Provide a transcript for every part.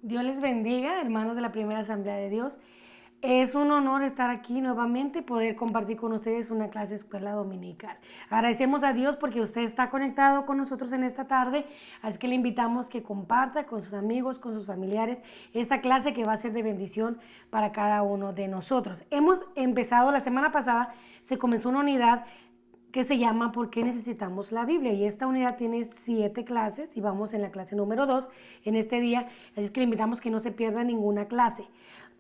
Dios les bendiga, hermanos de la Primera Asamblea de Dios. Es un honor estar aquí nuevamente y poder compartir con ustedes una clase de escuela dominical. Agradecemos a Dios porque usted está conectado con nosotros en esta tarde, así que le invitamos que comparta con sus amigos, con sus familiares, esta clase que va a ser de bendición para cada uno de nosotros. Hemos empezado, la semana pasada se comenzó una unidad que se llama ¿Por qué necesitamos la Biblia? Y esta unidad tiene 7 clases y vamos en la clase número 2 en este día, así es que le invitamos que no se pierda ninguna clase.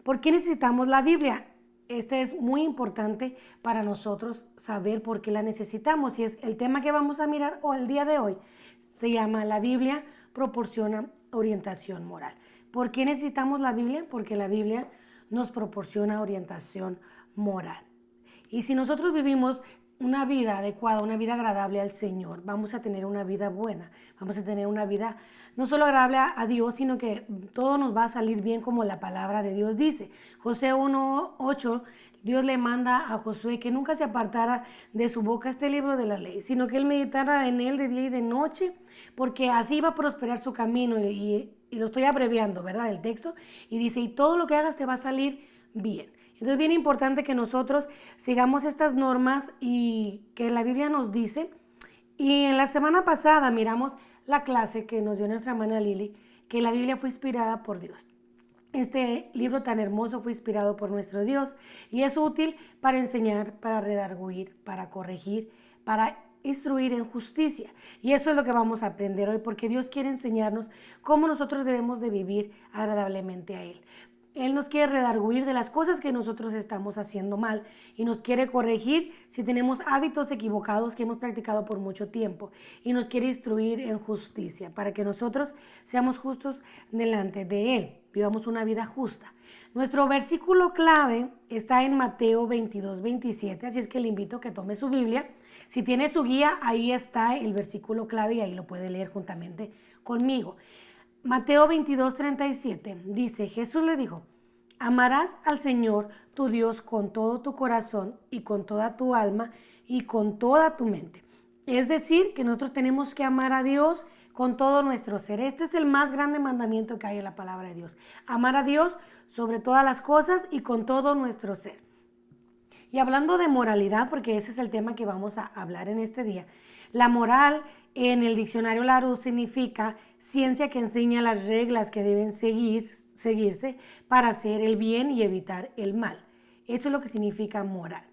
¿Por qué necesitamos la Biblia? Este es muy importante para nosotros saber por qué la necesitamos y es el tema que vamos a mirar o el día de hoy. Se llama La Biblia proporciona orientación moral. ¿Por qué necesitamos la Biblia? Porque la Biblia nos proporciona orientación moral. Y si nosotros vivimos una vida adecuada, una vida agradable al Señor, vamos a tener una vida buena, vamos a tener una vida no solo agradable a Dios, sino que todo nos va a salir bien como la palabra de Dios dice. Josué 1:8, Dios le manda a Josué que nunca se apartara de su boca este libro de la ley, sino que él meditara en él de día y de noche, porque así iba a prosperar su camino y lo estoy abreviando, ¿verdad? El texto, y dice, y todo lo que hagas te va a salir bien. Entonces es bien importante que nosotros sigamos estas normas y que la Biblia nos dice. Y en la semana pasada miramos la clase que nos dio nuestra hermana Lili, que la Biblia fue inspirada por Dios. Este libro tan hermoso fue inspirado por nuestro Dios y es útil para enseñar, para redarguir, para corregir, para instruir en justicia. Y eso es lo que vamos a aprender hoy, porque Dios quiere enseñarnos cómo nosotros debemos de vivir agradablemente a Él. Él nos quiere redarguir de las cosas que nosotros estamos haciendo mal y nos quiere corregir si tenemos hábitos equivocados que hemos practicado por mucho tiempo y nos quiere instruir en justicia para que nosotros seamos justos delante de Él, vivamos una vida justa. Nuestro versículo clave está en Mateo 22:27, así es que le invito a que tome su Biblia. Si tiene su guía, ahí está el versículo clave y ahí lo puede leer juntamente conmigo. Mateo 22:37 dice, Jesús le dijo, amarás al Señor tu Dios con todo tu corazón y con toda tu alma y con toda tu mente. Es decir, que nosotros tenemos que amar a Dios con todo nuestro ser. Este es el más grande mandamiento que hay en la palabra de Dios. Amar a Dios sobre todas las cosas y con todo nuestro ser. Y hablando de moralidad, porque ese es el tema que vamos a hablar en este día, la moral en el diccionario Larousse significa ciencia que enseña las reglas que deben seguirse para hacer el bien y evitar el mal. Eso es lo que significa moral.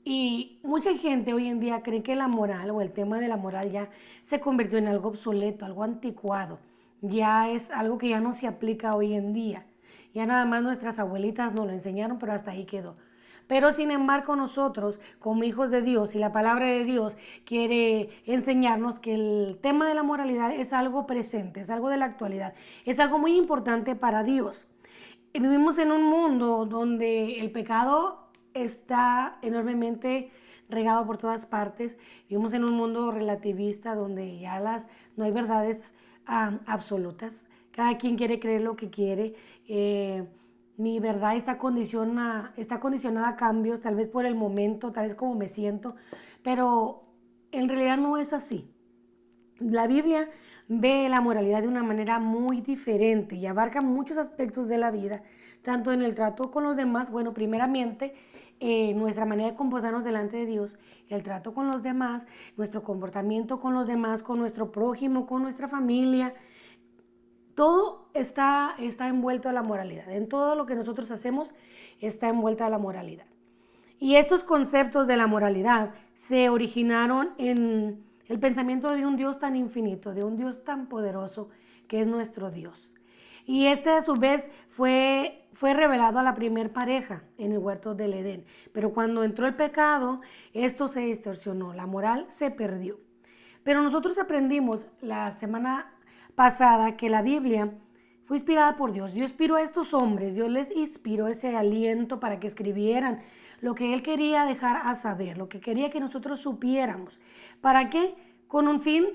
Y mucha gente hoy en día cree que la moral o el tema de la moral ya se convirtió en algo obsoleto, algo anticuado. Ya es algo que ya no se aplica hoy en día. Ya nada más nuestras abuelitas nos lo enseñaron, pero hasta ahí quedó. Pero sin embargo nosotros, como hijos de Dios, y la palabra de Dios quiere enseñarnos que el tema de la moralidad es algo presente, es algo de la actualidad, es algo muy importante para Dios. Y vivimos en un mundo donde el pecado está enormemente regado por todas partes. Vivimos en un mundo relativista donde ya no hay verdades absolutas. Cada quien quiere creer lo que quiere. Mi verdad está condicionada a cambios, tal vez por el momento, tal vez como me siento, pero en realidad no es así. La Biblia ve la moralidad de una manera muy diferente y abarca muchos aspectos de la vida, tanto en el trato con los demás, bueno, primeramente, nuestra manera de comportarnos delante de Dios, el trato con los demás, nuestro comportamiento con los demás, con nuestro prójimo, con nuestra familia. Todo está envuelto a la moralidad. En todo lo que nosotros hacemos está envuelta a la moralidad. Y estos conceptos de la moralidad se originaron en el pensamiento de un Dios tan infinito, de un Dios tan poderoso que es nuestro Dios. Y este a su vez fue revelado a la primer pareja en el huerto del Edén. Pero cuando entró el pecado, esto se distorsionó, la moral se perdió. Pero nosotros aprendimos la semana pasada que la Biblia fue inspirada por Dios. Dios inspiró a estos hombres, Dios les inspiró ese aliento para que escribieran lo que Él quería dejar a saber, lo que quería que nosotros supiéramos. ¿Para qué? Con un fin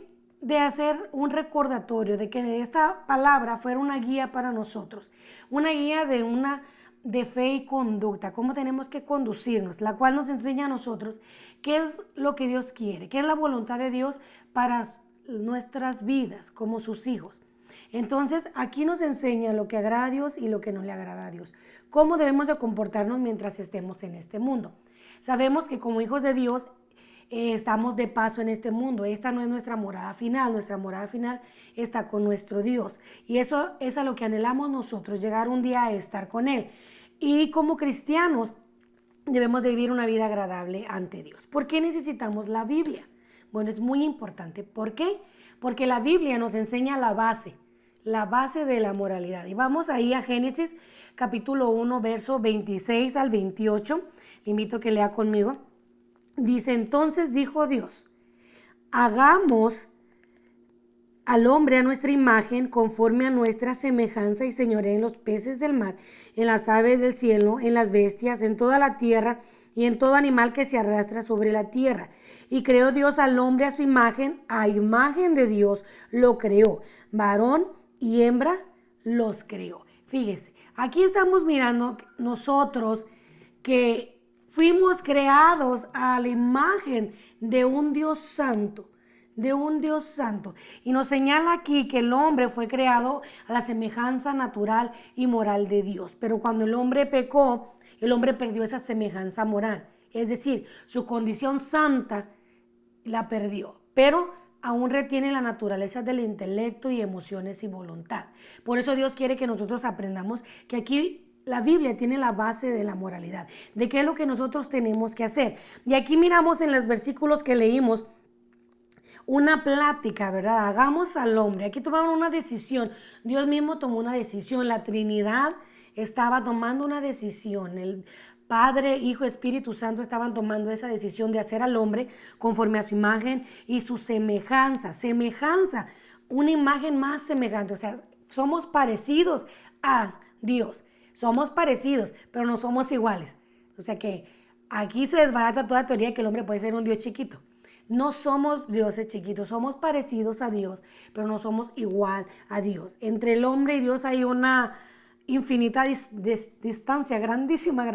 de hacer un recordatorio, de que esta palabra fuera una guía para nosotros, una guía de fe y conducta, cómo tenemos que conducirnos, la cual nos enseña a nosotros qué es lo que Dios quiere, qué es la voluntad de Dios para nuestras vidas como sus hijos. Entonces, aquí nos enseña lo que agrada a Dios y lo que no le agrada a Dios. Cómo debemos de comportarnos mientras estemos en este mundo. Sabemos que como hijos de Dios estamos de paso en este mundo. Esta no es nuestra morada final. Nuestra morada final está con nuestro Dios. Y eso es a lo que anhelamos nosotros, llegar un día a estar con Él. Y como cristianos debemos de vivir una vida agradable ante Dios. ¿Por qué necesitamos la Biblia? Bueno, es muy importante. ¿Por qué? Porque la Biblia nos enseña la base de la moralidad. Y vamos ahí a Génesis capítulo 1, verso 26 al 28. Le invito a que lea conmigo. Dice, entonces dijo Dios, hagamos al hombre a nuestra imagen, conforme a nuestra semejanza, y señoree en los peces del mar, en las aves del cielo, en las bestias, en toda la tierra, y en todo animal que se arrastra sobre la tierra. Y creó Dios al hombre a su imagen de Dios lo creó. Varón y hembra los creó. Fíjese, aquí estamos mirando nosotros que fuimos creados a la imagen de un Dios santo, Y nos señala aquí que el hombre fue creado a la semejanza natural y moral de Dios. Pero cuando el hombre pecó, el hombre perdió esa semejanza moral. Es decir, su condición santa la perdió. Pero aún retiene la naturaleza del intelecto y emociones y voluntad. Por eso Dios quiere que nosotros aprendamos que aquí la Biblia tiene la base de la moralidad, de qué es lo que nosotros tenemos que hacer. Y aquí miramos en los versículos que leímos una plática, ¿verdad? Hagamos al hombre. Aquí tomaron una decisión. Dios mismo tomó una decisión. La Trinidad estaba tomando una decisión. El Padre, Hijo, Espíritu Santo estaban tomando esa decisión de hacer al hombre conforme a su imagen y su semejanza. Semejanza, una imagen más semejante. O sea, somos parecidos a Dios. Somos parecidos, pero no somos iguales. O sea que aquí se desbarata toda teoría de que el hombre puede ser un Dios chiquito. No somos dioses chiquitos, somos parecidos a Dios, pero no somos igual a Dios. Entre el hombre y Dios hay una infinita distancia, grandísima.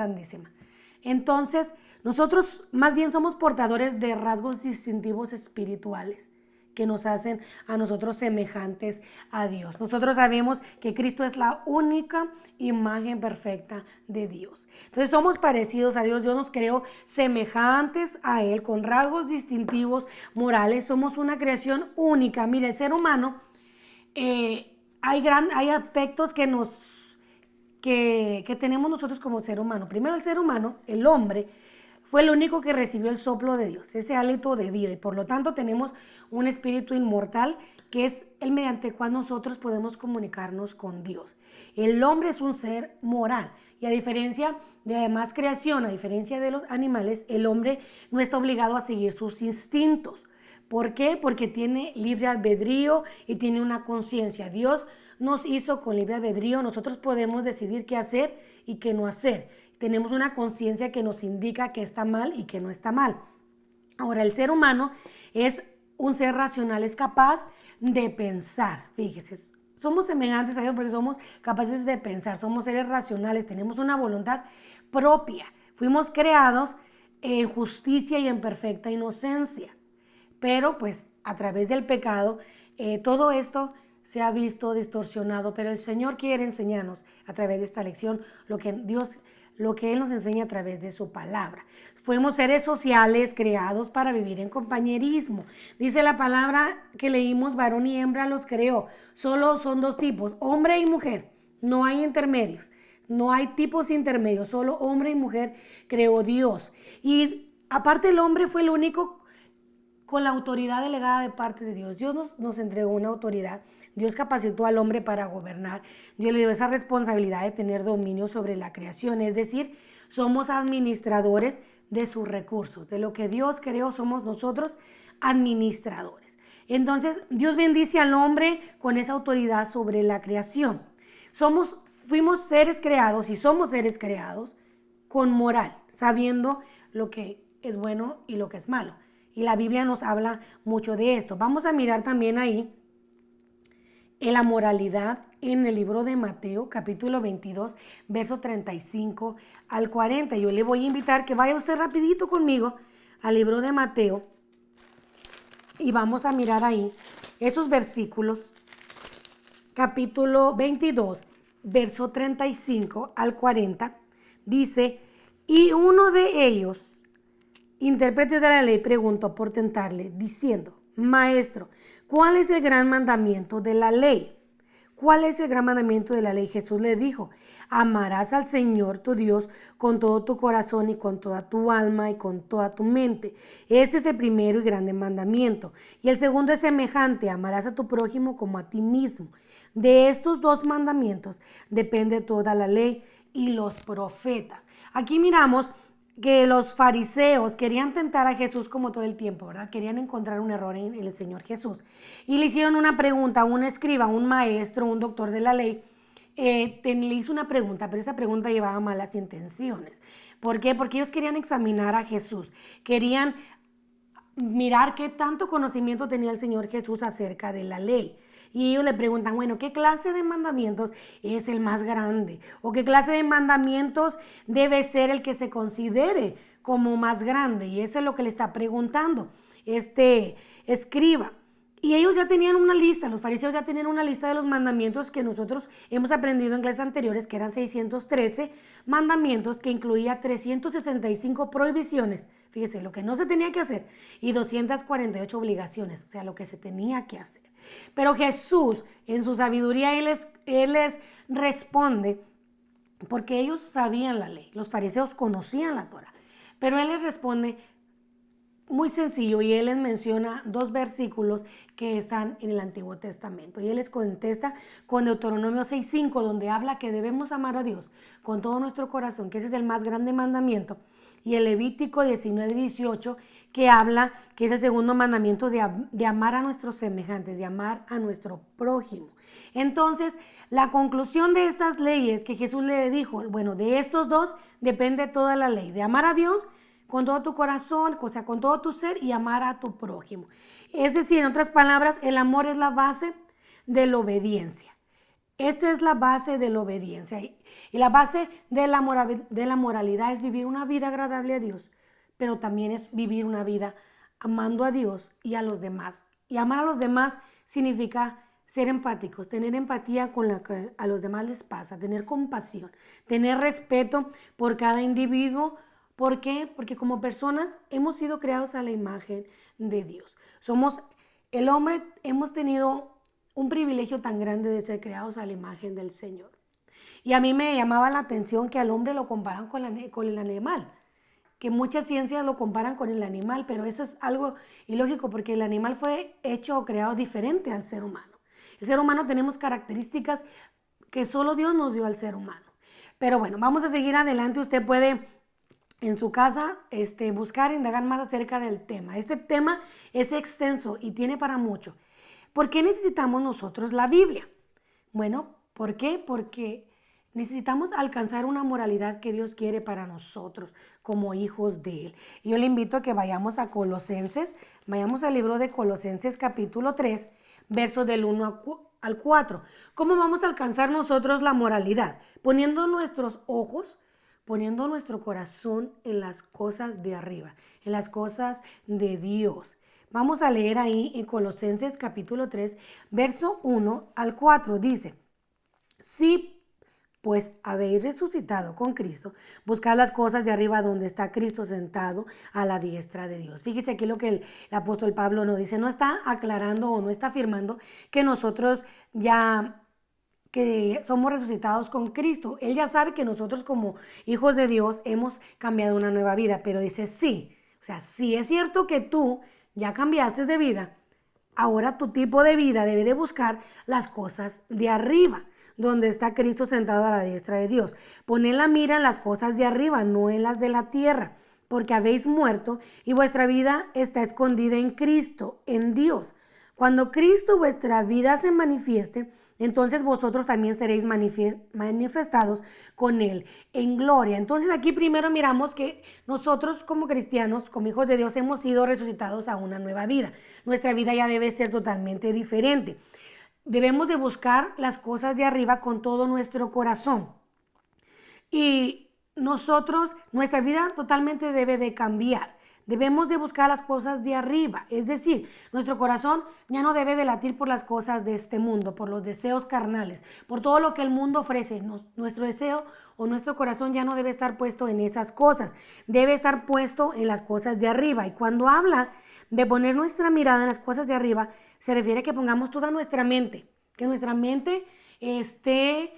Entonces, nosotros más bien somos portadores de rasgos distintivos espirituales que nos hacen a nosotros semejantes a Dios. Nosotros sabemos que Cristo es la única imagen perfecta de Dios. Entonces somos parecidos a Dios. Dios nos creó semejantes a Él, con rasgos distintivos morales. Somos una creación única. Mire, el ser humano, hay aspectos que tenemos nosotros como ser humano. Primero, el ser humano, el hombre, fue el único que recibió el soplo de Dios, ese hálito de vida, y por lo tanto tenemos un espíritu inmortal que es el mediante el cual nosotros podemos comunicarnos con Dios. El hombre es un ser moral y a diferencia de la demás creación, a diferencia de los animales, el hombre no está obligado a seguir sus instintos. ¿Por qué? Porque tiene libre albedrío y tiene una conciencia. Dios nos hizo con libre albedrío, nosotros podemos decidir qué hacer y qué no hacer. Tenemos una conciencia que nos indica que está mal y que no está mal. Ahora, el ser humano es un ser racional, es capaz de pensar. Fíjese, somos semejantes a Dios porque somos capaces de pensar, somos seres racionales, tenemos una voluntad propia. Fuimos creados en justicia y en perfecta inocencia. Pero pues a través del pecado, todo esto se ha visto distorsionado. Pero el Señor quiere enseñarnos a través de esta lección lo que Él nos enseña a través de su palabra. Fuimos seres sociales creados para vivir en compañerismo. Dice la palabra que leímos, varón y hembra los creó. Solo son dos tipos, hombre y mujer. No hay intermedios. No hay tipos intermedios. Solo hombre y mujer creó Dios. Y aparte el hombre fue el único con la autoridad delegada de parte de Dios. Dios nos entregó una autoridad. Dios capacitó al hombre para gobernar. Dios le dio esa responsabilidad de tener dominio sobre la creación. Es decir, somos administradores de sus recursos. De lo que Dios creó somos nosotros administradores. Entonces, Dios bendice al hombre con esa autoridad sobre la creación. Fuimos seres creados y somos seres creados con moral, sabiendo lo que es bueno y lo que es malo. Y la Biblia nos habla mucho de esto. Vamos a mirar también ahí en la moralidad en el libro de Mateo, capítulo 22, verso 35 al 40. Yo le voy a invitar que vaya usted rapidito conmigo al libro de Mateo y vamos a mirar ahí estos versículos. capítulo 22, verso 35 al 40, dice, y uno de ellos, intérprete de la ley, preguntó por tentarle, diciendo, Maestro, ¿cuál es el gran mandamiento de la ley? ¿Cuál es el gran mandamiento de la ley? Jesús le dijo, amarás al Señor tu Dios con todo tu corazón y con toda tu alma y con toda tu mente. Este es el primero y grande mandamiento. Y el segundo es semejante, amarás a tu prójimo como a ti mismo. De estos dos mandamientos depende toda la ley y los profetas. Aquí miramos que los fariseos querían tentar a Jesús como todo el tiempo, ¿verdad? Querían encontrar un error en el Señor Jesús. Y le hicieron una pregunta a un escriba, un maestro, un doctor de la ley. Le hizo una pregunta, pero esa pregunta llevaba malas intenciones. ¿Por qué? Porque ellos querían examinar a Jesús. Querían mirar qué tanto conocimiento tenía el Señor Jesús acerca de la ley. Y ellos le preguntan, bueno, ¿qué clase de mandamientos es el más grande? ¿O qué clase de mandamientos debe ser el que se considere como más grande? Y eso es lo que le está preguntando este escriba. Y ellos ya tenían una lista, los fariseos ya tenían una lista de los mandamientos que nosotros hemos aprendido en clases anteriores, que eran 613 mandamientos, que incluía 365 prohibiciones, fíjese, lo que no se tenía que hacer, y 248 obligaciones, o sea, lo que se tenía que hacer. Pero Jesús, en su sabiduría, Él les responde, porque ellos sabían la ley, los fariseos conocían la Torah, pero Él les responde muy sencillo y Él les menciona dos versículos que están en el Antiguo Testamento. Y Él les contesta con Deuteronomio 6:5, donde habla que debemos amar a Dios con todo nuestro corazón, que ese es el más grande mandamiento. Y el Levítico 19:18, que habla que es el segundo mandamiento de amar a nuestros semejantes, de amar a nuestro prójimo. Entonces, la conclusión de estas leyes que Jesús le dijo, bueno, de estos dos depende toda la ley, de amar a Dios con todo tu corazón, o sea, con todo tu ser y amar a tu prójimo. Es decir, en otras palabras, el amor es la base de la obediencia. Esta es la base de la obediencia. Y la base de la moralidad es vivir una vida agradable a Dios, pero también es vivir una vida amando a Dios y a los demás. Y amar a los demás significa ser empáticos, tener empatía con lo que a los demás les pasa, tener compasión, tener respeto por cada individuo. ¿Por qué? Porque como personas hemos sido creados a la imagen de Dios. El hombre hemos tenido un privilegio tan grande de ser creados a la imagen del Señor. Y a mí me llamaba la atención que al hombre lo comparan con el animal, que muchas ciencias lo comparan con el animal, pero eso es algo ilógico porque el animal fue hecho o creado diferente al ser humano. El ser humano tenemos características que solo Dios nos dio al ser humano. Pero bueno, vamos a seguir adelante. Usted puede en su casa buscar, indagar más acerca del tema. Este tema es extenso y tiene para mucho. ¿Por qué necesitamos nosotros la Biblia? Bueno, ¿por qué? Porque necesitamos alcanzar una moralidad que Dios quiere para nosotros como hijos de Él. Y yo le invito a que vayamos a Colosenses, vayamos al libro de Colosenses capítulo 3, versos del 1 al 4. ¿Cómo vamos a alcanzar nosotros la moralidad? Poniendo nuestros ojos, poniendo nuestro corazón en las cosas de arriba, en las cosas de Dios. Vamos a leer ahí en Colosenses capítulo 3, verso 1 al 4. Dice, sí, pues habéis resucitado con Cristo, buscad las cosas de arriba donde está Cristo sentado a la diestra de Dios. Fíjese aquí lo que el apóstol Pablo nos dice, no está aclarando o no está afirmando que nosotros ya que somos resucitados con Cristo. Él ya sabe que nosotros como hijos de Dios hemos cambiado una nueva vida, pero dice sí. O sea, sí es cierto que tú ya cambiaste de vida. Ahora tu tipo de vida debe de buscar las cosas de arriba, donde está Cristo sentado a la diestra de Dios. Poned la mira en las cosas de arriba, no en las de la tierra, porque habéis muerto y vuestra vida está escondida en Cristo, en Dios. Cuando Cristo vuestra vida se manifieste, entonces vosotros también seréis manifestados con Él en gloria. Entonces aquí primero miramos que nosotros como cristianos, como hijos de Dios, hemos sido resucitados a una nueva vida. Nuestra vida ya debe ser totalmente diferente. Debemos de buscar las cosas de arriba con todo nuestro corazón. Y nuestra vida totalmente debe de cambiar. Debemos de buscar las cosas de arriba, es decir, nuestro corazón ya no debe de latir por las cosas de este mundo, por los deseos carnales, por todo lo que el mundo ofrece. Nuestro deseo o nuestro corazón ya no debe estar puesto en esas cosas, debe estar puesto en las cosas de arriba. Y cuando habla de poner nuestra mirada en las cosas de arriba, se refiere a que pongamos toda nuestra mente, que nuestra mente esté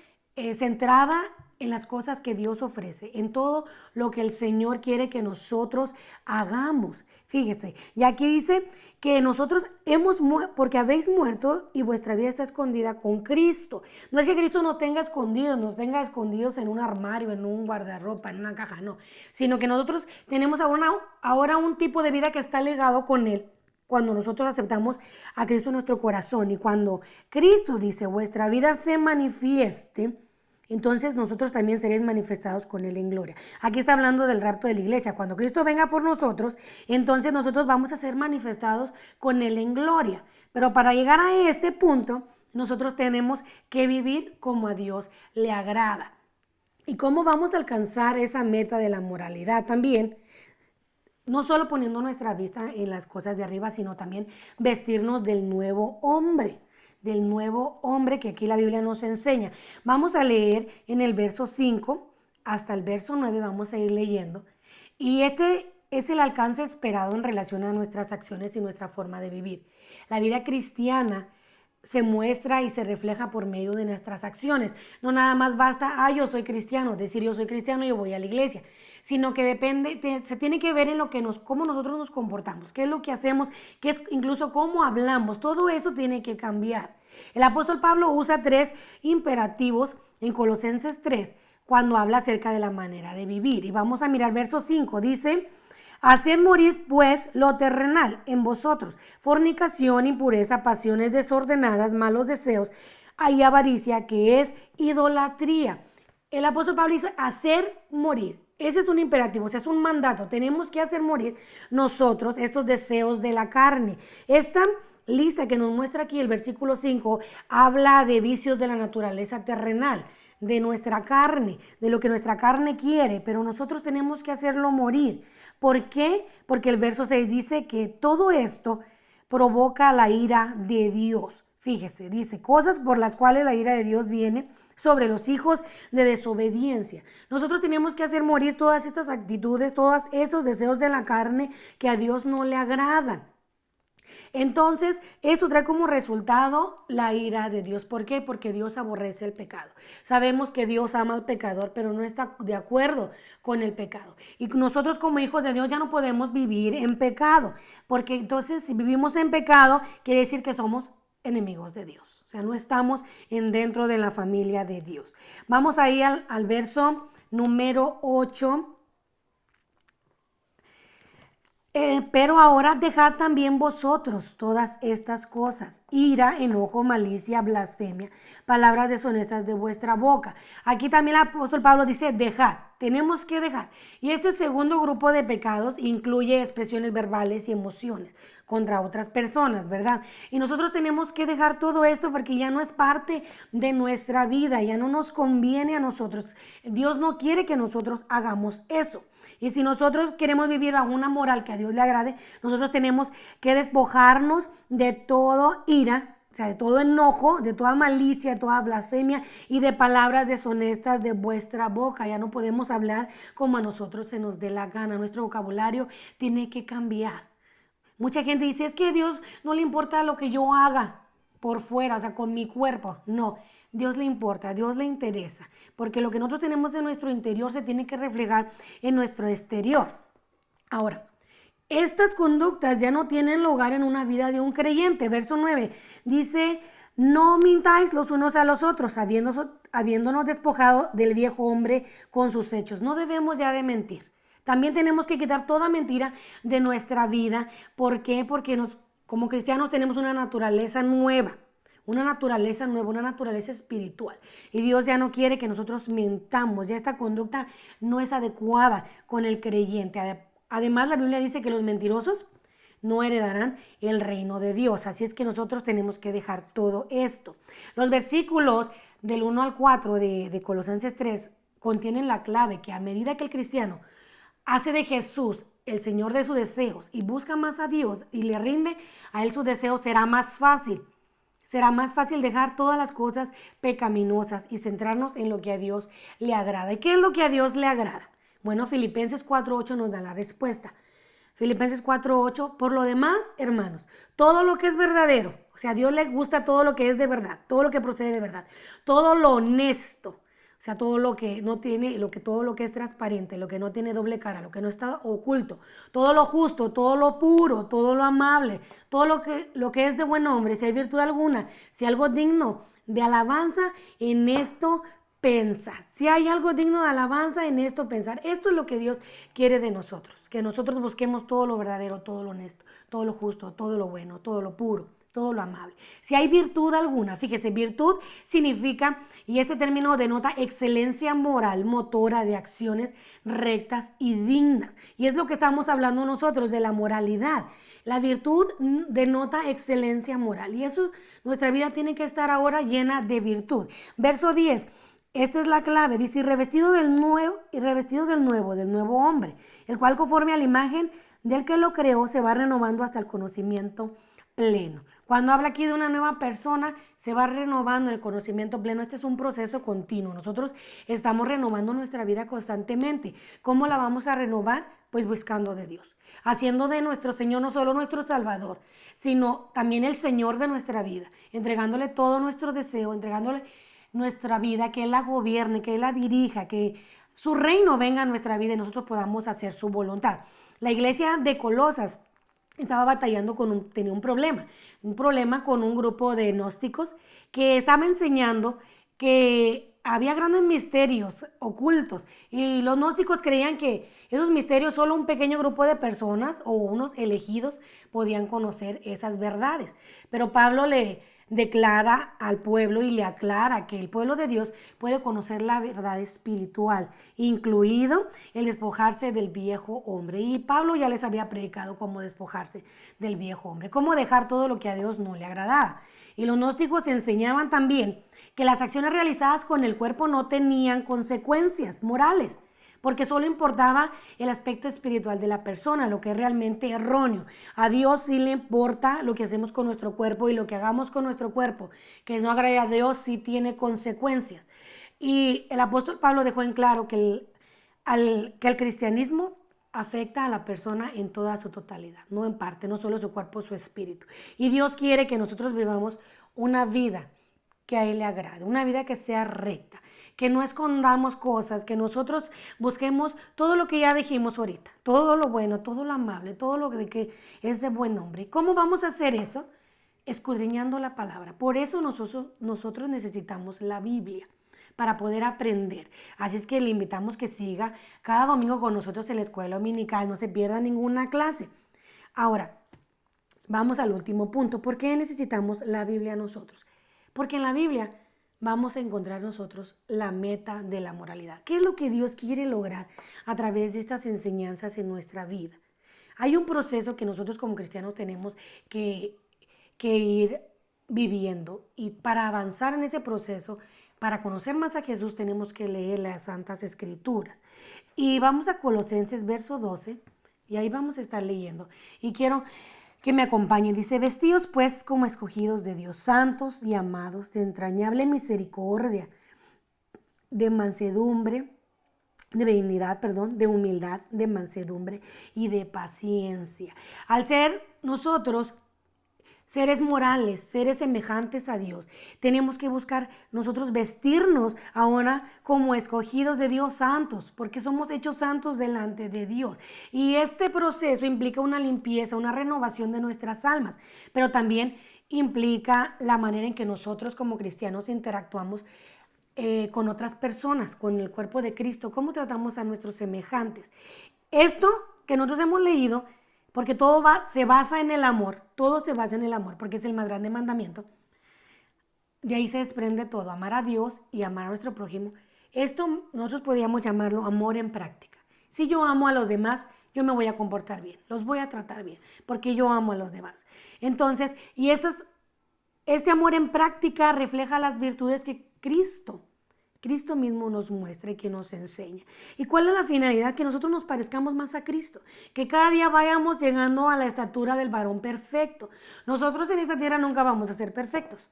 centrada en las cosas que Dios ofrece, en todo lo que el Señor quiere que nosotros hagamos. Fíjese, y aquí dice que nosotros hemos muerto porque habéis muerto y vuestra vida está escondida con Cristo. No es que Cristo nos tenga escondidos en un armario, en un guardarropa, en una caja, no, sino que nosotros tenemos ahora un tipo de vida que está ligado con Él. Cuando nosotros aceptamos a Cristo en nuestro corazón y cuando Cristo dice vuestra vida se manifieste, entonces nosotros también seréis manifestados con Él en gloria. Aquí está hablando del rapto de la iglesia. Cuando Cristo venga por nosotros, entonces nosotros vamos a ser manifestados con Él en gloria. Pero para llegar a este punto, nosotros tenemos que vivir como a Dios le agrada. ¿Y cómo vamos a alcanzar esa meta de la moralidad también? No solo poniendo nuestra vista en las cosas de arriba, sino también vestirnos del nuevo hombre que aquí la Biblia nos enseña. Vamos a leer en el verso 5 hasta el verso 9, vamos a ir leyendo. Y este es el alcance esperado en relación a nuestras acciones y nuestra forma de vivir. La vida cristiana se muestra y se refleja por medio de nuestras acciones. No nada más basta, yo soy cristiano, decir yo soy cristiano y yo voy a la iglesia, sino que se tiene que ver en cómo nosotros nos comportamos, qué es lo que hacemos, qué es incluso cómo hablamos. Todo eso tiene que cambiar. El apóstol Pablo usa 3 imperativos en Colosenses 3 cuando habla acerca de la manera de vivir. Y vamos a mirar verso 5, dice: haced morir pues lo terrenal en vosotros, fornicación, impureza, pasiones desordenadas, malos deseos, hay avaricia, que es idolatría. El apóstol Pablo dice hacer morir. Ese es un imperativo, o sea, es un mandato. Tenemos que hacer morir nosotros estos deseos de la carne. Esta lista que nos muestra aquí el versículo 5 habla de vicios de la naturaleza terrenal, de nuestra carne, de lo que nuestra carne quiere, pero nosotros tenemos que hacerlo morir. ¿Por qué? Porque el verso 6 dice que todo esto provoca la ira de Dios. Fíjese, dice, cosas por las cuales la ira de Dios viene sobre los hijos de desobediencia. Nosotros tenemos que hacer morir todas estas actitudes, todos esos deseos de la carne que a Dios no le agradan. Entonces, eso trae como resultado la ira de Dios. ¿Por qué? Porque Dios aborrece el pecado. Sabemos que Dios ama al pecador, pero no está de acuerdo con el pecado. Y nosotros como hijos de Dios ya no podemos vivir en pecado, porque entonces si vivimos en pecado, quiere decir que somos enemigos de Dios. O sea, no estamos dentro de la familia de Dios. Vamos ahí al verso número 8. Pero ahora dejad también vosotros todas estas cosas: ira, enojo, malicia, blasfemia, palabras deshonestas de vuestra boca. Aquí también el apóstol Pablo dice dejad, tenemos que dejar. Y este segundo grupo de pecados incluye expresiones verbales y emociones contra otras personas, ¿verdad? Y nosotros tenemos que dejar todo esto porque ya no es parte de nuestra vida, ya no nos conviene a nosotros. Dios no quiere que nosotros hagamos eso. Y si nosotros queremos vivir a una moral que a Dios le agrade, nosotros tenemos que despojarnos de todo ira, o sea, de todo enojo, de toda malicia, de toda blasfemia y de palabras deshonestas de vuestra boca. Ya no podemos hablar como a nosotros se nos dé la gana. Nuestro vocabulario tiene que cambiar. Mucha gente dice, es que a Dios no le importa lo que yo haga por fuera, o sea, con mi cuerpo. No, Dios le importa, a Dios le interesa, porque lo que nosotros tenemos en nuestro interior se tiene que reflejar en nuestro exterior. Ahora, estas conductas ya no tienen lugar en una vida de un creyente. Verso 9 dice, no mintáis los unos a los otros, habiéndonos despojado del viejo hombre con sus hechos. No debemos ya de mentir. También tenemos que quitar toda mentira de nuestra vida. ¿Por qué? Porque como cristianos tenemos una naturaleza nueva, una naturaleza espiritual. Y Dios ya no quiere que nosotros mentamos. Ya esta conducta no es adecuada con el creyente. Además, la Biblia dice que los mentirosos no heredarán el reino de Dios. Así es que nosotros tenemos que dejar todo esto. Los versículos del 1 al 4 de Colosenses 3 contienen la clave que a medida que el cristiano hace de Jesús el Señor de sus deseos y busca más a Dios y le rinde a Él sus deseos, será más fácil. Será más fácil dejar todas las cosas pecaminosas y centrarnos en lo que a Dios le agrada. ¿Y qué es lo que a Dios le agrada? Bueno, Filipenses 4:8 nos da la respuesta. Filipenses 4:8, por lo demás, hermanos, todo lo que es verdadero, o sea, a Dios le gusta todo lo que es de verdad, todo lo que procede de verdad, todo lo honesto, o sea, todo lo que no tiene, todo lo que es transparente, lo que no tiene doble cara, lo que no está oculto, todo lo justo, todo lo puro, todo lo amable, todo lo que es de buen hombre, si hay virtud alguna, si algo digno de alabanza, en esto pensar. Si hay algo digno de alabanza, en esto pensar. Esto es lo que Dios quiere de nosotros, que nosotros busquemos todo lo verdadero, todo lo honesto, todo lo justo, todo lo bueno, todo lo puro, todo lo amable. Si hay virtud alguna, fíjese, virtud significa, y este término denota excelencia moral, motora de acciones rectas y dignas. Y es lo que estamos hablando nosotros de la moralidad. La virtud denota excelencia moral y eso, nuestra vida tiene que estar ahora llena de virtud. Verso 10. Esta es la clave, dice, y revestido del nuevo hombre, el cual conforme a la imagen del que lo creó se va renovando hasta el conocimiento pleno. Cuando habla aquí de una nueva persona, se va renovando el conocimiento pleno. Este es un proceso continuo. Nosotros estamos renovando nuestra vida constantemente. ¿Cómo la vamos a renovar? Pues buscando de Dios, haciendo de nuestro Señor no solo nuestro Salvador, sino también el Señor de nuestra vida, entregándole todo nuestro deseo, entregándole nuestra vida, que Él la gobierne, que Él la dirija, que su reino venga a nuestra vida y nosotros podamos hacer su voluntad. La iglesia de Colosas estaba batallando tenía un problema con un grupo de gnósticos que estaba enseñando que había grandes misterios ocultos y los gnósticos creían que esos misterios solo un pequeño grupo de personas o unos elegidos podían conocer esas verdades. Pero Pablo le declara al pueblo y le aclara que el pueblo de Dios puede conocer la verdad espiritual, incluido el despojarse del viejo hombre. Y Pablo ya les había predicado cómo despojarse del viejo hombre, cómo dejar todo lo que a Dios no le agradaba. Y los gnósticos enseñaban también que las acciones realizadas con el cuerpo no tenían consecuencias morales, porque solo importaba el aspecto espiritual de la persona, lo que es realmente erróneo. A Dios sí le importa lo que hacemos con nuestro cuerpo y lo que hagamos con nuestro cuerpo, que no agrade a Dios, sí tiene consecuencias. Y el apóstol Pablo dejó en claro que el cristianismo afecta a la persona en toda su totalidad, no en parte, no solo su cuerpo, su espíritu. Y Dios quiere que nosotros vivamos una vida que a Él le agrade, una vida que sea recta, que no escondamos cosas, que nosotros busquemos todo lo que ya dijimos ahorita, todo lo bueno, todo lo amable, todo lo que es de buen hombre. ¿Cómo vamos a hacer eso? Escudriñando la palabra. Por eso nosotros necesitamos la Biblia para poder aprender. Así es que le invitamos que siga cada domingo con nosotros en la escuela dominical, no se pierda ninguna clase. Ahora, vamos al último punto. ¿Por qué necesitamos la Biblia nosotros? Porque en la Biblia vamos a encontrar nosotros la meta de la moralidad. ¿Qué es lo que Dios quiere lograr a través de estas enseñanzas en nuestra vida? Hay un proceso que nosotros como cristianos tenemos que ir viviendo y para avanzar en ese proceso, para conocer más a Jesús, tenemos que leer las Santas Escrituras. Y vamos a Colosenses verso 12 y ahí vamos a estar leyendo. Y quiero que me acompañen. Dice, vestidos pues como escogidos de Dios, santos y amados, de entrañable misericordia, de mansedumbre, de benignidad, de humildad, de mansedumbre y de paciencia. Al ser nosotros seres morales, seres semejantes a Dios, tenemos que buscar nosotros vestirnos ahora como escogidos de Dios, santos, porque somos hechos santos delante de Dios. Y este proceso implica una limpieza, una renovación de nuestras almas, pero también implica la manera en que nosotros como cristianos interactuamos con otras personas, con el cuerpo de Cristo, cómo tratamos a nuestros semejantes. Esto que nosotros hemos leído, porque se basa en el amor, todo se basa en el amor, porque es el más grande mandamiento. De ahí se desprende todo, amar a Dios y amar a nuestro prójimo. Esto nosotros podríamos llamarlo amor en práctica. Si yo amo a los demás, yo me voy a comportar bien, los voy a tratar bien, porque yo amo a los demás. Entonces, este amor en práctica refleja las virtudes que Cristo Cristo mismo nos muestra y que nos enseña. ¿Y cuál es la finalidad? Que nosotros nos parezcamos más a Cristo, que cada día vayamos llegando a la estatura del varón perfecto. Nosotros en esta tierra nunca vamos a ser perfectos,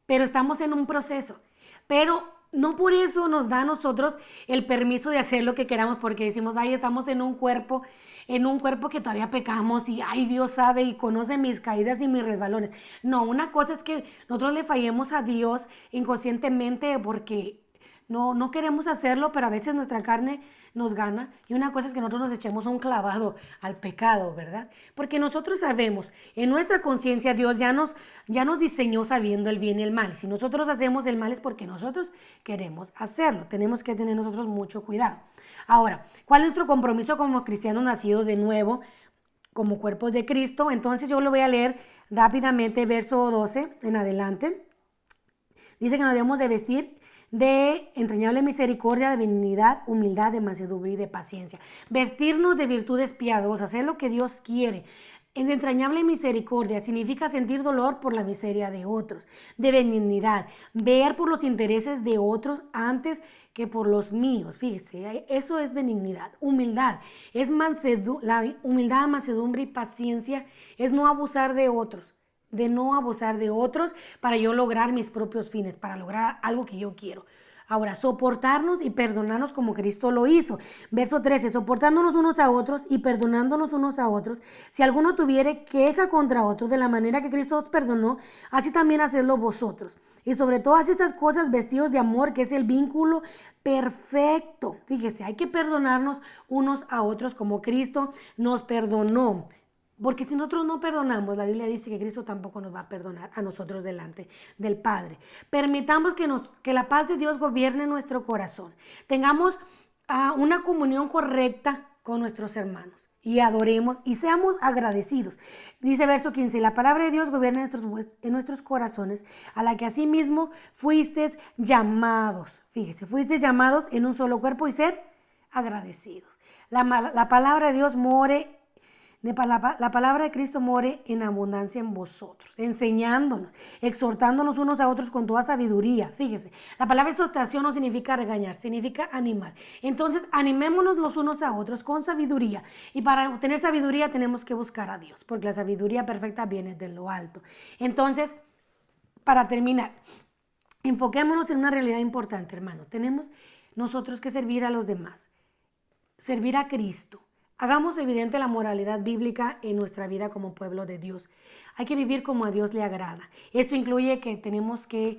pero estamos en un proceso. Pero no por eso nos da a nosotros el permiso de hacer lo que queramos, porque decimos, ay, estamos en un cuerpo que todavía pecamos y ay, Dios sabe y conoce mis caídas y mis resbalones. No, una cosa es que nosotros le fallemos a Dios inconscientemente porque no queremos hacerlo, pero a veces nuestra carne nos gana. Y una cosa es que nosotros nos echemos un clavado al pecado, ¿verdad? Porque nosotros sabemos, en nuestra conciencia Dios ya nos diseñó sabiendo el bien y el mal. Si nosotros hacemos el mal es porque nosotros queremos hacerlo. Tenemos que tener nosotros mucho cuidado. Ahora, ¿cuál es nuestro compromiso como cristianos nacidos de nuevo, como cuerpos de Cristo? Entonces yo lo voy a leer rápidamente, verso 12 en adelante. Dice que nos debemos de vestir de entrañable misericordia, de benignidad, humildad, de mansedumbre y de paciencia. Vestirnos de virtudes piadosas, es lo que Dios quiere. En entrañable misericordia significa sentir dolor por la miseria de otros, de benignidad, ver por los intereses de otros antes que por los míos. Fíjese, eso es benignidad. Humildad, es la humildad, mansedumbre y paciencia es no abusar de otros. De no abusar de otros para yo lograr mis propios fines, para lograr algo que yo quiero. Ahora, soportarnos y perdonarnos como Cristo lo hizo. Verso 13, soportándonos unos a otros y perdonándonos unos a otros. Si alguno tuviere queja contra otros de la manera que Cristo os perdonó, así también hacedlo vosotros. Y sobre todas estas cosas, vestidos de amor, que es el vínculo perfecto. Fíjese, hay que perdonarnos unos a otros como Cristo nos perdonó. Porque si nosotros no perdonamos, la Biblia dice que Cristo tampoco nos va a perdonar a nosotros delante del Padre. Permitamos que la paz de Dios gobierne nuestro corazón. Tengamos una comunión correcta con nuestros hermanos y adoremos y seamos agradecidos. Dice verso 15, la palabra de Dios gobierna en nuestros corazones, a la que asimismo fuisteis llamados. Fíjese, fuisteis llamados en un solo cuerpo y ser agradecidos. La palabra de Dios la palabra de Cristo more en abundancia en vosotros, enseñándonos, exhortándonos unos a otros con toda sabiduría. Fíjese, la palabra exhortación no significa regañar, significa animar. Entonces, animémonos los unos a otros con sabiduría. Y para obtener sabiduría tenemos que buscar a Dios, porque la sabiduría perfecta viene de lo alto. Entonces, para terminar, enfoquémonos en una realidad importante, hermano. Tenemos nosotros que servir a los demás, servir a Cristo. Hagamos evidente la moralidad bíblica en nuestra vida como pueblo de Dios. Hay que vivir como a Dios le agrada. Esto incluye que tenemos que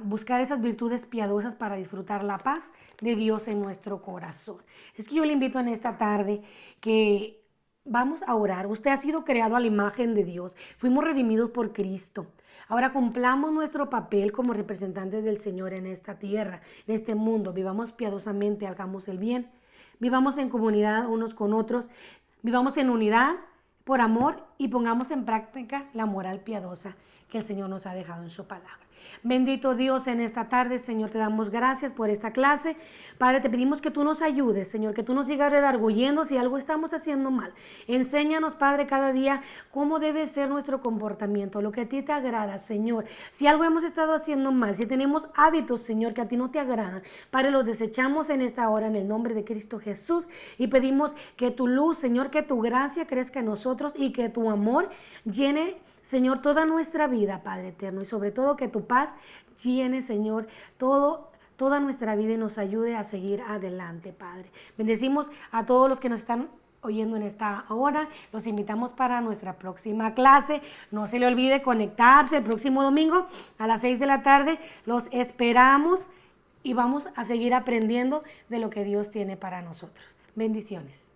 buscar esas virtudes piadosas para disfrutar la paz de Dios en nuestro corazón. Es que yo le invito en esta tarde que vamos a orar. Usted ha sido creado a la imagen de Dios. Fuimos redimidos por Cristo. Ahora cumplamos nuestro papel como representantes del Señor en esta tierra, en este mundo. Vivamos piadosamente, hagamos el bien. Vivamos en comunidad unos con otros, vivamos en unidad por amor y pongamos en práctica la moral piadosa que el Señor nos ha dejado en su palabra. Bendito Dios, en esta tarde, Señor, te damos gracias por esta clase. Padre, te pedimos que tú nos ayudes, Señor, que tú nos sigas redarguyendo si algo estamos haciendo mal. Enséñanos, Padre, cada día cómo debe ser nuestro comportamiento, lo que a ti te agrada, Señor. Si algo hemos estado haciendo mal, si tenemos hábitos, Señor, que a ti no te agradan, Padre, los desechamos en esta hora en el nombre de Cristo Jesús y pedimos que tu luz, Señor, que tu gracia crezca en nosotros y que tu amor llene, Señor, toda nuestra vida, Padre eterno, y sobre todo que tu paz llene, Señor, toda nuestra vida y nos ayude a seguir adelante, Padre. Bendecimos a todos los que nos están oyendo en esta hora. Los invitamos para nuestra próxima clase. No se le olvide conectarse el próximo domingo a las 6 de la tarde. Los esperamos y vamos a seguir aprendiendo de lo que Dios tiene para nosotros. Bendiciones.